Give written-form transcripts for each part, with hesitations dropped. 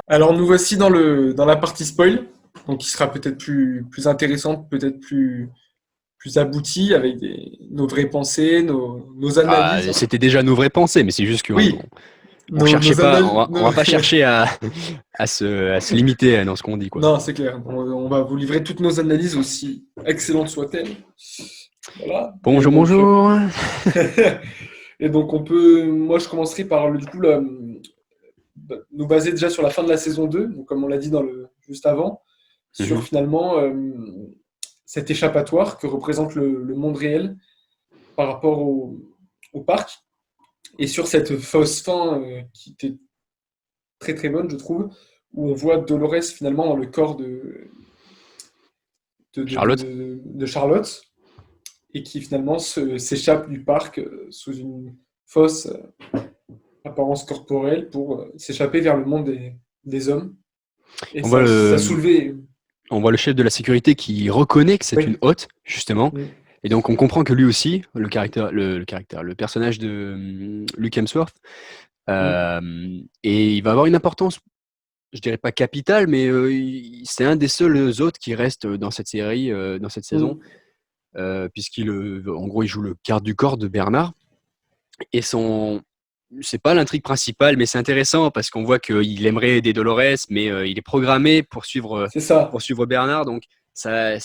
Alors nous voici dans la partie spoil, donc qui sera peut-être plus intéressante, peut-être plus aboutie, avec nos vraies pensées, nos Ah, analyses, hein. c'était déjà nos vraies pensées, mais c'est juste qu'on Oui, on cherchait nos pas, analyses. on va pas chercher à se limiter dans ce qu'on dit, quoi. Non, c'est clair. On va vous livrer toutes nos analyses, aussi excellentes soient-elles. Voilà. Bonjour, bonjour. Et donc moi je commencerai par nous baser déjà sur la fin de la saison 2, donc comme on l'a dit juste avant, sur Mhm. finalement cet échappatoire que représente le monde réel par rapport au parc, et sur cette fausse fin qui était très très bonne, je trouve, où on voit Dolores finalement dans le corps Charlotte? de Charlotte, et qui finalement s'échappe du parc sous une fausse apparence corporelle pour s'échapper vers le monde des hommes. Et On voit ça le, soulevait. on voit le chef de la sécurité qui reconnaît que c'est une Oui. hôte, justement. Mm. Et donc, on comprend que lui aussi, le personnage de Luke Hemsworth, Mm. et il va avoir une importance, je dirais pas capitale, mais c'est un des seuls hôtes qui reste dans cette série, dans cette saison, Mm. en gros, il joue le garde du corps de Bernard. Et c'est pas l'intrigue principale, mais c'est intéressant parce qu'on voit qu'il aimerait aider Dolores, mais il est programmé C'est ça. pour suivre Bernard. Donc ça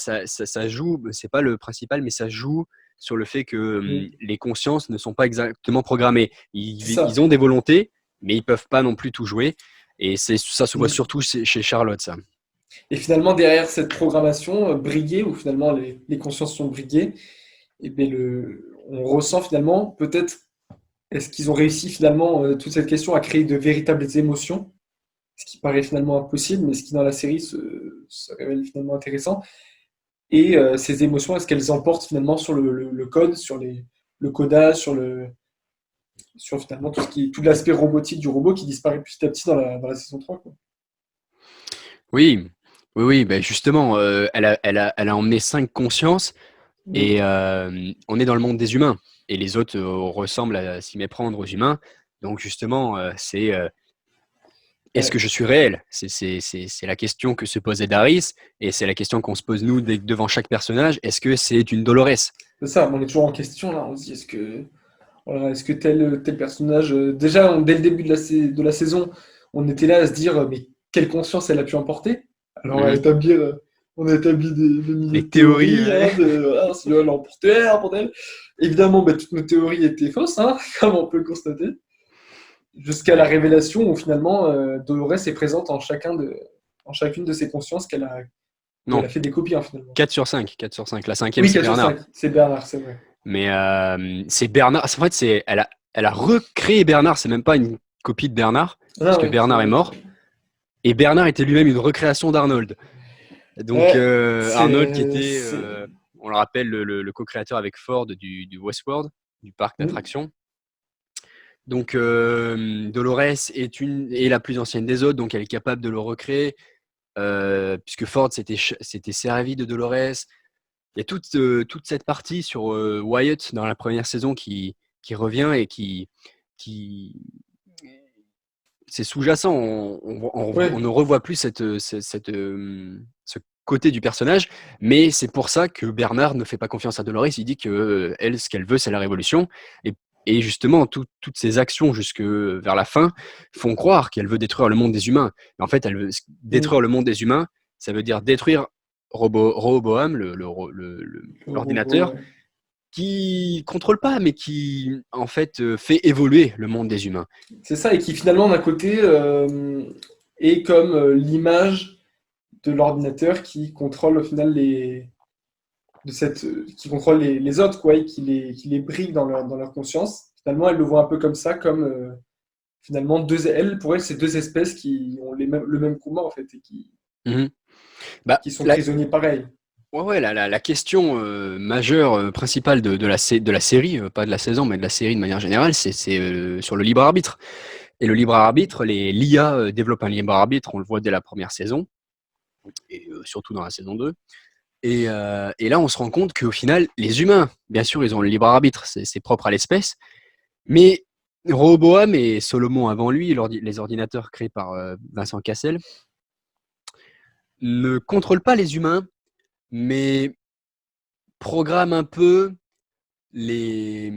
joue, c'est pas le principal, mais ça joue sur le fait que Mm. les consciences ne sont pas exactement programmées. C'est Ils ça. ont des volontés, mais ils peuvent pas non plus tout jouer. Et ça se voit Mm. surtout chez Charlotte, ça. Et finalement, derrière cette programmation briguée, où finalement les consciences sont briguées, et bien on ressent finalement, peut-être, est-ce qu'ils ont réussi finalement, toute cette question, à créer de véritables émotions, ce qui paraît finalement impossible, mais ce qui dans la série se révèle finalement intéressant. Et ces émotions, est-ce qu'elles emportent finalement sur le code, sur le codage, sur finalement tout l'aspect robotique du robot qui disparaît petit à petit dans la saison 3, quoi. Oui, oui, oui. Ben justement, elle a emmené 5 consciences. Et Mm. on est dans le monde des humains. Et les autres ressemblent à s'y méprendre aux humains. Donc justement, c'est est-ce que Ouais. je suis réel? C'est la question que se posait Darius. Et c'est la question qu'on se pose nous devant chaque personnage. Est-ce que c'est une Dolores? C'est ça, on est toujours en question là, on se dit voilà, est-ce que tel personnage, déjà dès le début de la saison, on était là à se dire mais quelle conscience elle a pu emporter? Alors Mhm. on a établi des milliers Les de théories, théories, ouais. hein, voilà, si elle a emporté, un bordel. Évidemment, bah, toutes nos théories étaient fausses, hein, comme on peut le constater, jusqu'à la Ouais. révélation où finalement Dolores est présente en chacune de ses consciences où elle Non, a fait des copies, hein, finalement. 4 sur 5. 4 sur 5. La cinquième, Oui, c'est 4 sur Bernard. 5, c'est Bernard, c'est vrai. Mais c'est Bernard. En fait, elle a recréé Bernard. C'est même pas une copie de Bernard, Ah puisque ouais, c'est Bernard est vrai, c'est mort. vrai. Et Bernard était lui-même une recréation d'Arnold. Donc Ouais, Arnold qui c'est. était, on le rappelle, le co-créateur avec Ford du Westworld, du parc Mm. d'attractions. Donc Dolores est la plus ancienne des autres, donc elle est capable de le recréer, puisque Ford s'était servi de Dolores. Il y a toute cette partie sur Wyatt dans la première saison qui revient et qui c'est sous-jacent. On Ouais. ne revoit plus ce côté du personnage, mais c'est pour ça que Bernard ne fait pas confiance à Dolores. Il dit que elle, ce qu'elle veut, c'est la révolution. Et, et justement, toutes ses actions jusque vers la fin font croire qu'elle veut détruire le monde des humains. Mais en fait, elle veut détruire Mm. le monde des humains. Ça veut dire détruire Rehoboam, Le robot, l'ordinateur, ouais. qui contrôle pas, mais qui en fait fait évoluer le monde des humains. C'est ça, et qui finalement, d'un côté, est comme l'image de l'ordinateur qui contrôle au final qui contrôle les autres, quoi, et qui les brigue dans leur conscience. Finalement, elle le voit un peu comme ça, comme finalement pour elle, c'est deux espèces qui ont le même combat, en fait, et Mhm. Bah, qui sont prisonniers pareils. ouais, ouais, la question majeure, principale de la série, pas de la saison, mais de la série de manière générale, c'est sur le libre arbitre. Et le libre arbitre, l'IA développe un libre arbitre, on le voit dès la première saison, et surtout dans la saison 2. Et là, on se rend compte qu'au final, les humains, bien sûr, ils ont le libre arbitre, c'est propre à l'espèce, mais Rehoboam et Solomon avant lui, les ordinateurs créés par Vincent Cassel, ne contrôlent pas les humains, mais programment un peu les,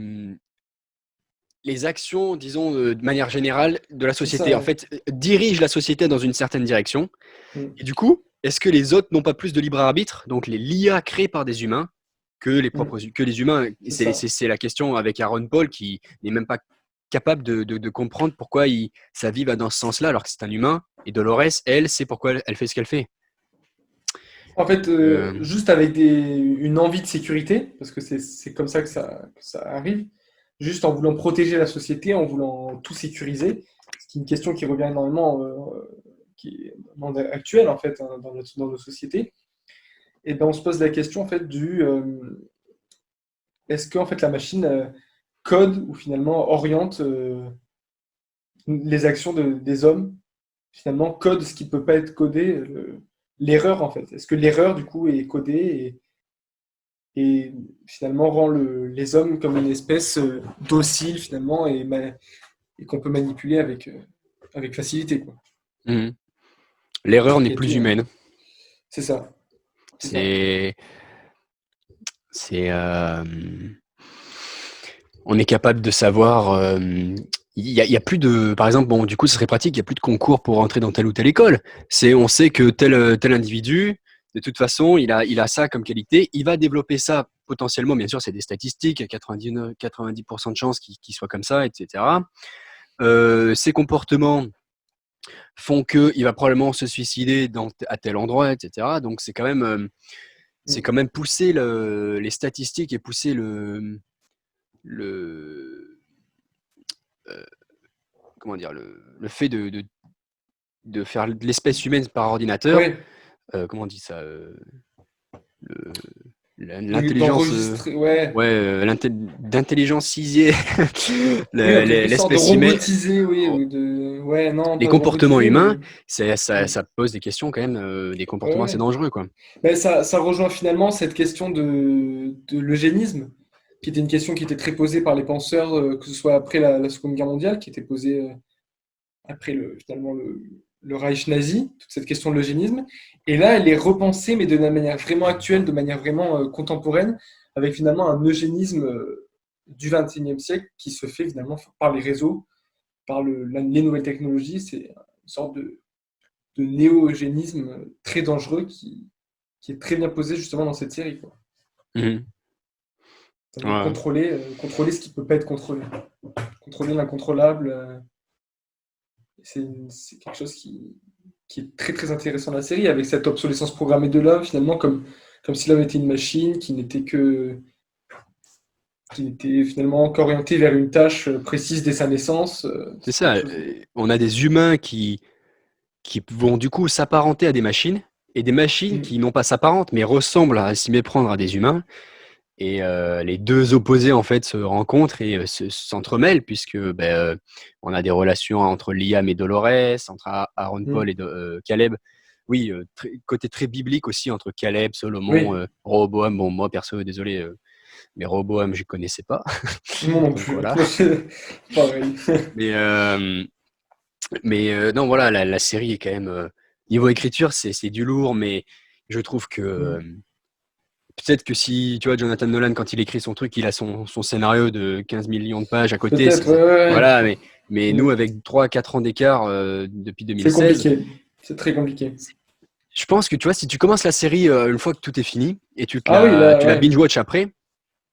les actions, disons, de manière générale, de la C'est ça, société. En ouais. fait, dirigent la société dans une certaine direction. Mm. Et du coup, est-ce que les autres n'ont pas plus de libre arbitre, donc l'IA créée par des humains, Mm. que les humains? C'est ça. C'est la question avec Aaron Paul qui n'est même pas capable de comprendre pourquoi sa vie va dans ce sens-là, alors que c'est un humain. Et Dolores, elle, sait pourquoi elle fait ce qu'elle fait. En fait, Euh, juste avec une envie de sécurité, parce que c'est comme ça que ça arrive, juste en voulant protéger la société, en voulant tout sécuriser, ce qui est une question qui revient énormément, qui est vraiment actuelle en fait hein, dans nos sociétés. Et ben on se pose la question en fait est-ce que en fait la machine code ou finalement oriente les actions des hommes, finalement code ce qui ne peut pas être codé, l'erreur en fait. Est-ce que l'erreur du coup est codée et finalement rend les hommes comme une espèce docile finalement et qu'on peut manipuler avec facilité quoi. mhm. L'erreur n'est Il y a plus tout, hein. humaine. C'est ça, c'est ça. C'est, c'est, on est capable de savoir. Il y a plus de, par exemple, bon, du coup, ce serait pratique. Il y a plus de concours pour entrer dans telle ou telle école. On sait que tel individu, de toute façon, il a ça comme qualité. Il va développer ça potentiellement. Bien sûr, c'est des statistiques. 90% de chances qu'il soit comme ça, etc. Ses comportements font que il va probablement se suicider à tel endroit, etc. Donc c'est Mm. quand même pousser les statistiques et pousser le euh, comment dire, le fait de faire de l'espèce humaine par ordinateur, Ouais, comment on dit ça, le- l'intelligence, d'enregistrer, ouais. ouais, d'intelligentiser Oui, en quelque sorte, de l'espèce humaine, robotiser, oui, ou de... Ouais, non, les pas de comportements robotiser, humains, mais... ça, Mm. ça pose des questions quand même, des Ouais, comportements assez ouais. dangereux, quoi. Ben, ça rejoint finalement cette question de l'eugénisme, qui était une question qui était très posée par les penseurs, que ce soit après la Seconde Guerre mondiale, qui était posée après finalement le Reich nazi, toute cette question de l'eugénisme. Et là, elle est repensée, mais de manière vraiment actuelle, de manière vraiment contemporaine, avec finalement un eugénisme du XXIe siècle qui se fait finalement par les réseaux, par les nouvelles technologies. C'est une sorte de néo-eugénisme très dangereux qui est très bien posé justement dans cette série, quoi. Mhm. Ça veut Ouais. contrôler ce qui ne peut pas être contrôlé. Contrôler l'incontrôlable, c'est quelque chose qui est très très intéressant dans la série, avec cette obsolescence programmée de l'homme, finalement, comme si l'homme était une machine qui n'était finalement qu'orientée vers une tâche précise dès sa naissance. C'est C'est ça, quelque chose de... on a des humains qui vont du coup s'apparenter à des machines, et des machines Mm. qui non pas s'apparentent, mais ressemblent à s'y méprendre à des humains. Et les deux opposés en fait se rencontrent et s'entremêlent puisque on a des relations entre Liam et Dolores, entre Aaron Paul Mm. et Caleb. Oui, côté très biblique aussi entre Caleb, Solomon, Oui, Rehoboam. Bon, moi perso, désolé, mais Rehoboam, je connaissais pas. moi non Donc plus. voilà. Moi, c'est pareil. Mais, euh, non, voilà, la série est quand même. Niveau écriture, c'est du lourd, mais je trouve que Mm. peut-être que si, tu vois, Jonathan Nolan, quand il écrit son truc, il a son scénario de 15 millions de pages à côté. Peut-être, ouais, ouais, Voilà, mais ouais. nous, Mm. avec 3 4 ans d'écart depuis C'est 2016, compliqué. C'est très compliqué. je pense que, tu vois, si tu commences la série une fois que tout est fini et Ah oui, là, tu la ouais. binge-watch après,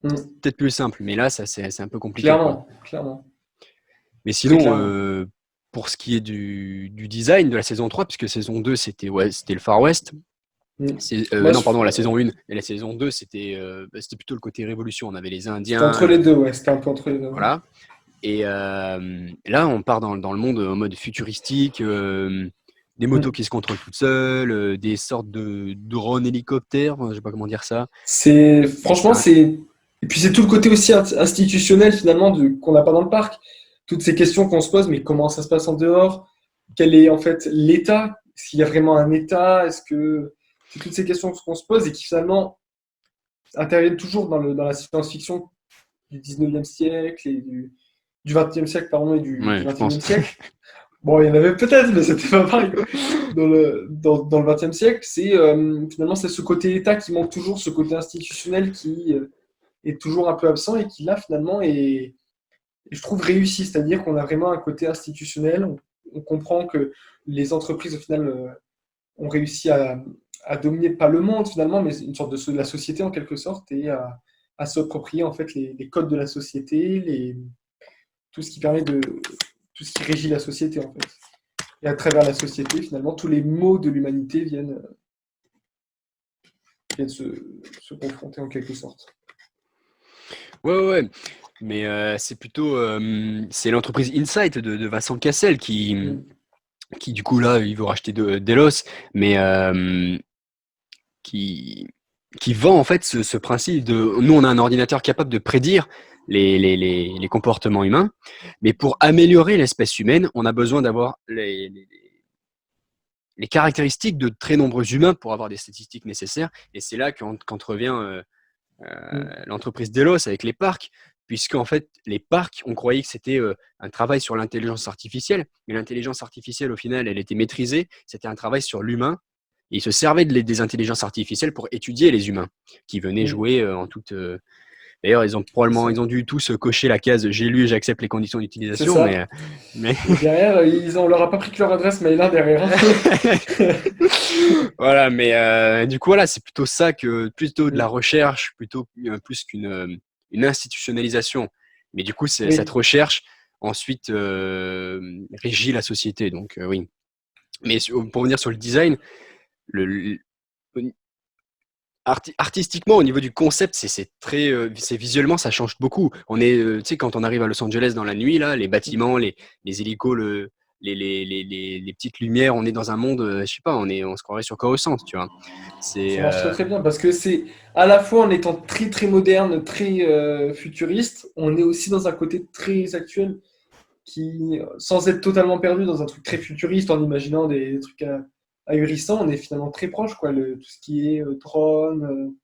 c'est Mm. peut-être plus simple. Mais là, c'est un peu compliqué, quoi. Clairement, clairement. Mais Très sinon, clairement. pour ce qui est du design de la saison 3, puisque saison 2, c'était le Far West. Mm. Moi, Non, pardon, la saison 1 et la saison 2, c'était plutôt le côté révolution. On avait les c'était entre Indiens, les deux, ouais. C'était un peu entre les deux, ouais. voilà. Et là, on part dans le monde en mode futuristique, des motos Mm. qui se contrôlent toutes seules, des sortes de drones hélicoptères, enfin, je sais pas comment dire ça. Franchement, Ah, c'est, et puis c'est tout le côté aussi institutionnel finalement qu'on n'a pas dans le parc. Toutes ces questions qu'on se pose, mais comment ça se passe en dehors? Quel est en fait l'État? Est-ce qu'il y a vraiment un État? Est-ce que c'est toutes ces questions qu'on se pose et qui finalement interviennent toujours dans la science-fiction du 19e siècle du 20e siècle, pardon, et du Ouais, je 21e pense. siècle. Bon, il y en avait peut-être, mais c'était pas pareil. Dans le 20e siècle, finalement c'est ce côté État qui manque toujours, ce côté institutionnel qui est toujours un peu absent et qui là finalement je trouve réussi. C'est-à-dire qu'on a vraiment un côté institutionnel, on comprend que les entreprises au final ont réussi à dominer pas le monde finalement, mais une sorte de la société en quelque sorte et à s'approprier en fait les codes de la société, tout ce qui permet tout ce qui régit la société en fait. Et à travers la société, finalement, tous les maux de l'humanité viennent se confronter en quelque sorte. Ouais, ouais, ouais. Mais c'est plutôt c'est l'entreprise Insight de Vincent Cassel Mm. qui du coup là il veut racheter Delos, mais qui vend en fait ce principe de nous on a un ordinateur capable de prédire les comportements humains, mais pour améliorer l'espèce humaine, on a besoin d'avoir les caractéristiques de très nombreux humains pour avoir des statistiques nécessaires. Et c'est là qu'entrevient Mm. l'entreprise Delos avec les parcs, puisqu'en fait, les parcs, on croyait que c'était un travail sur l'intelligence artificielle, mais l'intelligence artificielle, au final, elle était maîtrisée, c'était un travail sur l'humain. Et ils se servaient des intelligences artificielles pour étudier les humains qui venaient Mm. jouer en toute. D'ailleurs, ils ont C'est probablement, ça. ils ont dû tous cocher la case j'ai lu et j'accepte les conditions C'est d'utilisation, ça. mais Et derrière, on leur a pas pris que leur adresse mail là derrière, hein. voilà, mais du coup, voilà, c'est plutôt ça que plutôt de la Mm. recherche, plutôt plus qu'une une institutionnalisation. Mais du coup, cette Oui. recherche ensuite régit la société. Donc oui. Mais pour revenir sur le design, le, le- artistiquement, au niveau du concept, c'est très, c'est visuellement, ça change beaucoup. On est, tu sais, quand on arrive à Los Angeles dans la nuit, là, les bâtiments, les hélicos, les petites lumières, on est dans un monde, je sais pas, on se croirait sur Coruscant, tu vois. C'est, Ça marche très très bien parce que c'est à la fois en étant très très moderne, très futuriste, on est aussi dans un côté très actuel qui, sans être totalement perdu dans un truc très futuriste, en imaginant des trucs ahurissants, on est finalement très proche, quoi. Tout ce qui est drone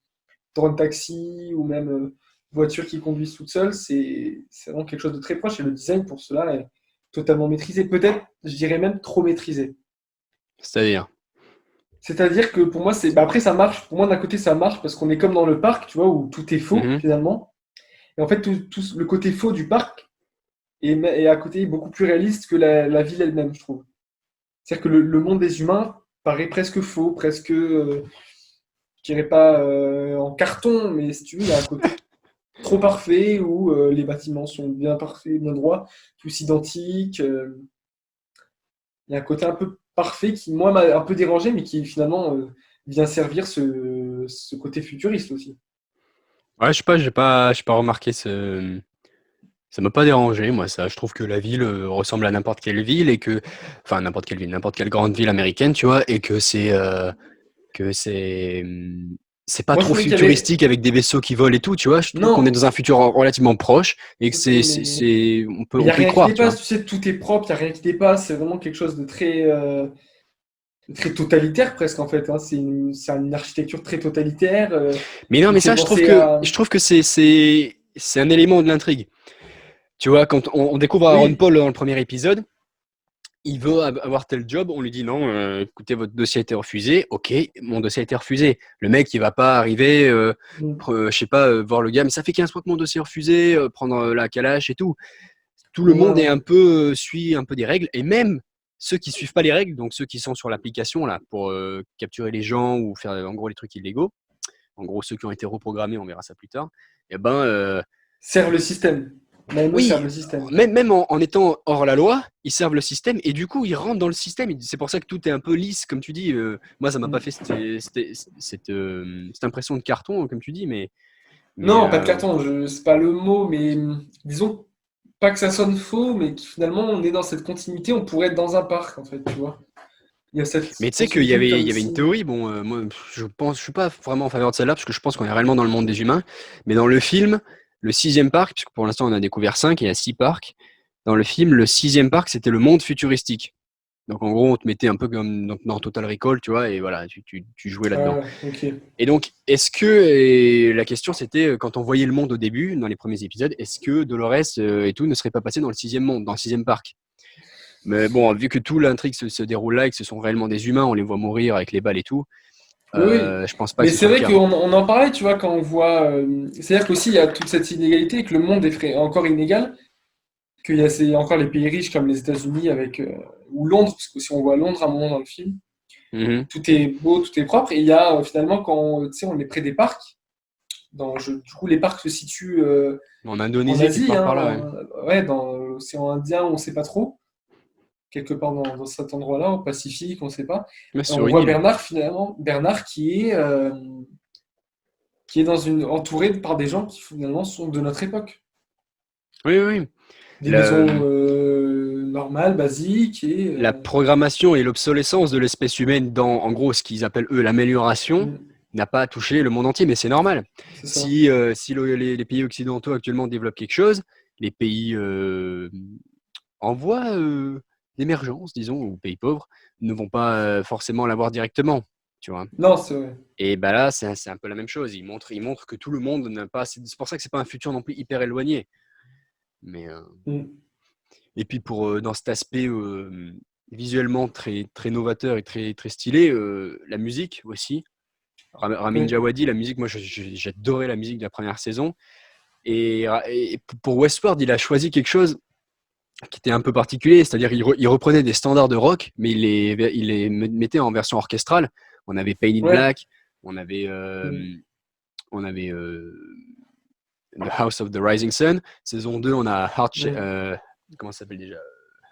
taxi ou même voiture qui conduisent toute seule, c'est vraiment quelque chose de très proche et le design pour cela est totalement maîtrisé. Peut-être, je dirais même trop maîtrisé. c'est-à-dire. C'est-à-dire que pour moi, après, ça marche. Pour moi, d'un côté, ça marche parce qu'on est comme dans le parc, tu vois, où tout est faux, Mhm. finalement. Et en fait, le côté faux du parc est à côté beaucoup plus réaliste que la ville elle-même, je trouve. C'est-à-dire que le monde des humains paraît presque faux, presque, je dirais pas en carton, mais si tu veux, il y a un côté trop parfait où les bâtiments sont bien parfaits, bien droits, tous identiques. Il y a un côté un peu parfait qui, moi, m'a un peu dérangé, mais qui finalement vient servir ce côté futuriste aussi. Ouais, je sais pas, j'ai pas remarqué ce. Ça m'a pas dérangé, moi, ça. Je trouve que la ville ressemble à n'importe quelle ville et que, enfin, n'importe quelle ville, n'importe quelle grande ville américaine, tu vois, et que c'est pas Moi, je trop trouvais qu'il y avait. futuristique avec des vaisseaux qui volent et tout, tu vois. Je trouve qu'on est Non, dans un futur relativement proche et que ok, mais on il n'y a peut y rien qui croire, tu vois. dépasse. Tu sais, tout est propre, il n'y a rien qui dépasse. C'est vraiment quelque chose de très totalitaire presque, en fait, hein. C'est une architecture très totalitaire Mais non, qui me mais fait ça, penser à. je trouve que c'est un élément de l'intrigue. Tu vois, quand on découvre Aaron Oui, Paul dans le premier épisode, il veut avoir tel job, on lui dit non, écoutez, votre dossier a été refusé. Ok, mon dossier a été refusé. Le mec, il va pas arriver, mm, je sais pas, voir le gars, mais ça fait 15 fois que mon dossier est refusé, prendre la calache et tout. Tout le ouais, monde est ouais. un peu, suit un peu des règles, et même ceux qui suivent pas les règles, donc ceux qui sont sur l'application là pour capturer les gens ou faire en gros les trucs illégaux, en gros ceux qui ont été reprogrammés, on verra ça plus tard, et ben Servent le système. Même eux servent oui, le système. même en étant hors la loi, ils servent le système et du coup ils rentrent dans le système. C'est pour ça que tout est un peu lisse, comme tu dis. Moi, ça m'a pas Mm. fait cette impression de carton, comme tu dis, mais Non, pas de carton, c'est pas le mot, mais disons pas que ça sonne faux, mais que finalement on est dans cette continuité, on pourrait être dans un parc en fait, tu vois. Il y a cette mais tu sais continuité il comme y avait une si. théorie. Bon, moi, je suis pas vraiment en faveur de celle-là parce que je pense qu'on est réellement dans le monde des humains. Mais dans le film, le sixième parc, puisque pour l'instant on a découvert cinq, et il y a six parcs. Dans le film, le sixième parc, c'était le monde futuristique. Donc en gros, on te mettait un peu comme dans Total Recall, tu vois, et voilà, tu jouais là-dedans. Ah, ok. Et donc, et la question c'était, quand on voyait le monde au début, dans les premiers épisodes, est-ce que Dolores et tout ne serait pas passé dans le sixième monde, dans le sixième parc? Mais bon, vu que tout l'intrigue se déroule là et que ce sont réellement des humains, on les voit mourir avec les balles et tout, Oui, oui. je pense pas Mais que ce c'est soit le vrai cas. qu'on en parlait, tu vois, quand on voit. C'est-à-dire qu'aussi, il y a toute cette inégalité et que le monde est encore inégal. Qu'il y a encore les pays riches comme les États-Unis avec. Ou Londres, parce que si on voit Londres à un moment dans le film, Mhm. tout est beau, tout est propre. Et il y a finalement, quand tu sais, on est près des parcs, du coup, les parcs se situent En en Indonésie, quelque Asie, part hein, par là, ouais. ouais, dans l'océan Indien, on ne sait pas trop. Quelque part dans cet endroit-là, au Pacifique, on ne sait pas. Mais Et sur on une voit île. Bernard, finalement, Bernard qui est entouré par des gens qui finalement sont de notre époque. Oui, oui, oui. Des maisons Le- normales, basiques, et la programmation et l'obsolescence de l'espèce humaine dans, en gros, ce qu'ils appellent eux l'amélioration, mm, n'a pas touché le monde entier, mais c'est normal. c'est ça. Si les pays occidentaux actuellement développent quelque chose, les pays en voie d'émergence, disons, ou pays pauvres, ne vont pas forcément l'avoir directement, tu vois. Non, c'est vrai. Et bah là, c'est un peu la même chose. Ils montrent que tout le monde n'a pas. C'est pour ça que c'est pas un futur non plus hyper éloigné. Mais Mm, et puis dans cet aspect visuellement très très novateur et très très stylé, la musique aussi. Ramin oui. Djawadi, la musique, moi j'adorais la musique de la première saison. Et pour Westworld, il a choisi quelque chose qui était un peu particulier, c'est-à-dire il reprenait des standards de rock, mais il les mettait en version orchestrale. On avait Paint It Ouais. Black, on avait, Mm, on avait The House of the Rising Sun. Saison 2, on a mm. comment ça s'appelle déjà?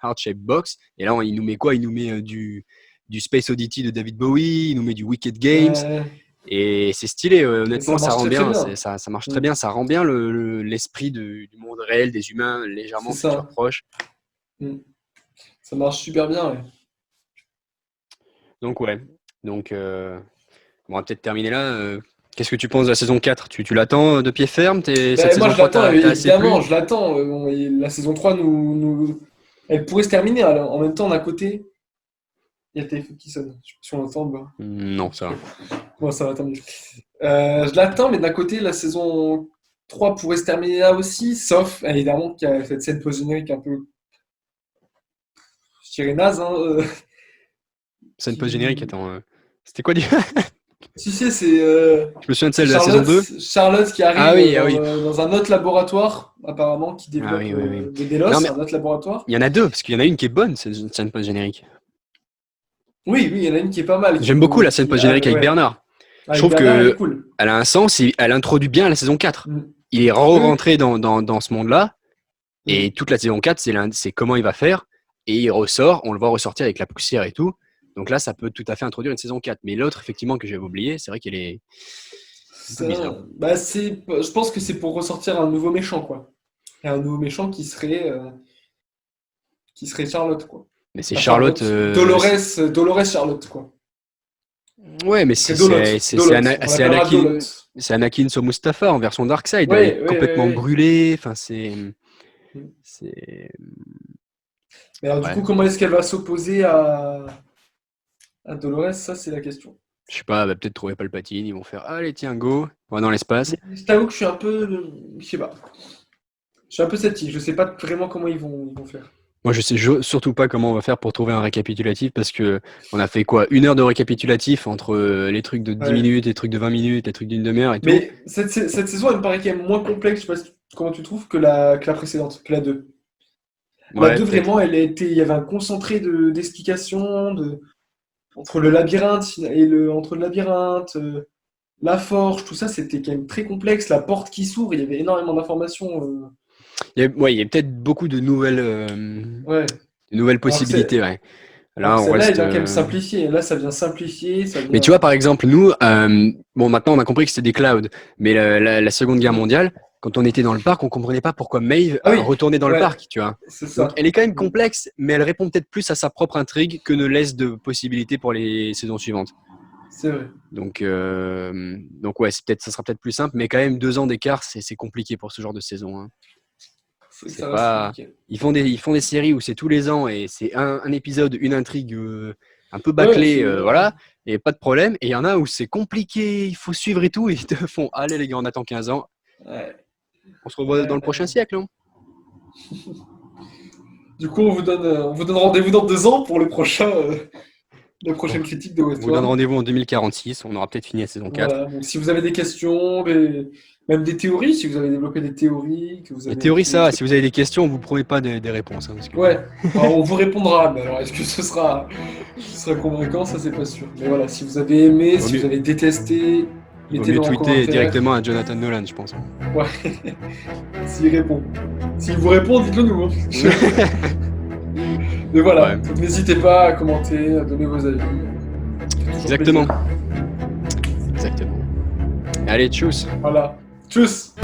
Heart Shaped Box. Et là, il nous met quoi? Il nous met du Space Oddity de David Bowie, il nous met du Wicked Games. Et c'est stylé, Et ça honnêtement, ça marche rend très très bien, bien. ça marche très Mm, bien, ça rend bien l'esprit du monde réel, des humains, c'est légèrement futur ça. proche. Mm. Ça marche super bien, ouais. Donc ouais, donc on va peut-être terminer là. Qu'est-ce que tu penses de la saison 4? Tu l'attends de pied ferme? Cette Ben, moi, saison je 3 l'attends, t'a assez évidemment, plu? je l'attends. Et la saison 3 elle pourrait se terminer. Alors, en même temps, d'un côté, il y a le téléphone qui sonne. Je sais pas si on l'entend. Bah. Non, ça va. Bon, ça va, tant mieux. Je l'attends, mais d'un côté, la saison 3 pourrait se terminer là aussi, sauf, évidemment, qu'il y a cette scène post-générique un peu, je dirais, naze, hein, Scène post-générique, qui... attends. C'était quoi déjà? Tu sais, c'est Je me souviens de c'est celle de la saison 2. Charlotte qui Ah arrive oui, ah oui. dans un autre laboratoire, apparemment, qui Ah développe oui, oui, oui. des Non, Délos, mais un autre laboratoire. il y en a deux, parce qu'il y en a une qui est bonne, c'est une scène post-générique. Oui, oui, il y en a une qui est pas mal, J'aime beaucoup la scène post-générique avec ouais, Bernard. Je avec trouve Bernard, elle est que cool. elle a un sens et elle introduit bien la saison 4. Mm. Il est Oui, rentré dans ce monde-là, et oui. toute la saison 4, c'est comment il va faire, et il ressort, on le voit ressortir avec la poussière et tout. Donc là, ça peut tout à fait introduire une saison 4. Mais l'autre, effectivement, que j'avais oublié, c'est vrai qu'elle est un peu bizarre. Bah, je pense que c'est pour ressortir un nouveau méchant, quoi. Et un nouveau méchant qui serait Charlotte, quoi. Mais c'est Pas Charlotte. Charlotte, Dolores Charlotte, quoi. Ouais, mais Ce serait Dolotte, Dolotte. On C'est l'appellera Anakin. Dolotte. C'est Anakin sur Mustapha en version Darkseid. Elle est Oui, oui, complètement oui, brûlée. Enfin, oui. c'est. Mais alors, du Ouais. coup, comment est-ce qu'elle va s'opposer à Dolores? Ça, c'est la question. Je sais pas, elle va peut-être trouver Palpatine. Ils vont faire allez, tiens, go. On va dans l'espace. Mais je t'avoue que je suis un peu. Je sais pas. Je suis un peu sceptique. Je sais pas vraiment comment ils vont faire. Moi, je sais surtout pas comment on va faire pour trouver un récapitulatif parce que on a fait quoi? 1 heure de récapitulatif entre les trucs de 10 Ouais. minutes, les trucs de 20 minutes, les trucs d'une demi-heure et tout. Mais cette saison, elle me paraît quand même moins complexe, je sais pas comment tu trouves, que la précédente, que la 2. La Ouais, 2 peut-être. vraiment, il y avait un concentré d'explications, entre le labyrinthe et entre le labyrinthe, la forge, tout ça, c'était quand même très complexe. La porte qui s'ouvre, il y avait énormément d'informations. Ouais, il y a peut-être beaucoup Ouais. de nouvelles Alors possibilités, ouais. alors Là, que on celle-là, elle reste. vient quand même simplifier. Là, ça vient simplifier, ça Mais tu vient. vois, par exemple, nous, bon, maintenant, on a compris que c'était des clouds, mais la Seconde Guerre Mm. mondiale, quand on était dans le parc, on comprenait pas pourquoi Maeve Ah oui, retournait dans le ouais, parc, tu vois. c'est Donc, ça. elle est quand même Mm. complexe, mais elle répond peut-être plus à sa propre intrigue que ne laisse de possibilités pour les saisons suivantes. C'est vrai. Donc ouais, ça sera peut-être plus simple, mais quand même 2 ans d'écart, c'est compliqué pour ce genre de saison, hein. Faut que C'est ça reste pas... nickel. ils font des séries où c'est tous les ans et c'est un épisode, une intrigue un peu Ouais, bâclée, voilà, et pas de problème. Et il y en a où c'est compliqué, il faut suivre et tout, et ils te font, allez les gars, on attend 15 ans, ouais, on se revoit dans ouais, le prochain siècle. Hein. Du coup, on vous donne rendez-vous dans 2 ans pour la Bon, prochaine critique de on vous donne Westworld. rendez-vous en 2046, on aura peut-être fini la saison 4. Voilà, donc si vous avez des questions, même des théories, si vous avez développé des théories, que vous Les avez théories, écrit des ça, trucs. si vous avez des questions, on vous promet pas des réponses. Hein, parce que... Ouais, enfin, on vous répondra, mais alors est-ce que ce sera convaincant, ça c'est pas sûr. Mais voilà, si vous avez aimé, Vaut si vous mieux, avez détesté, il vaut mieux mettez-le en tweeter commentaire. directement à Jonathan Nolan, je pense. Ouais, s'il répond. S'il vous répond, dites-le nous. Hein. Mais voilà, Ouais, donc n'hésitez pas à commenter, à donner vos avis. Ça fait toujours exactement. plaisir. Exactement. Allez, tchuss. Voilà. Tchuss!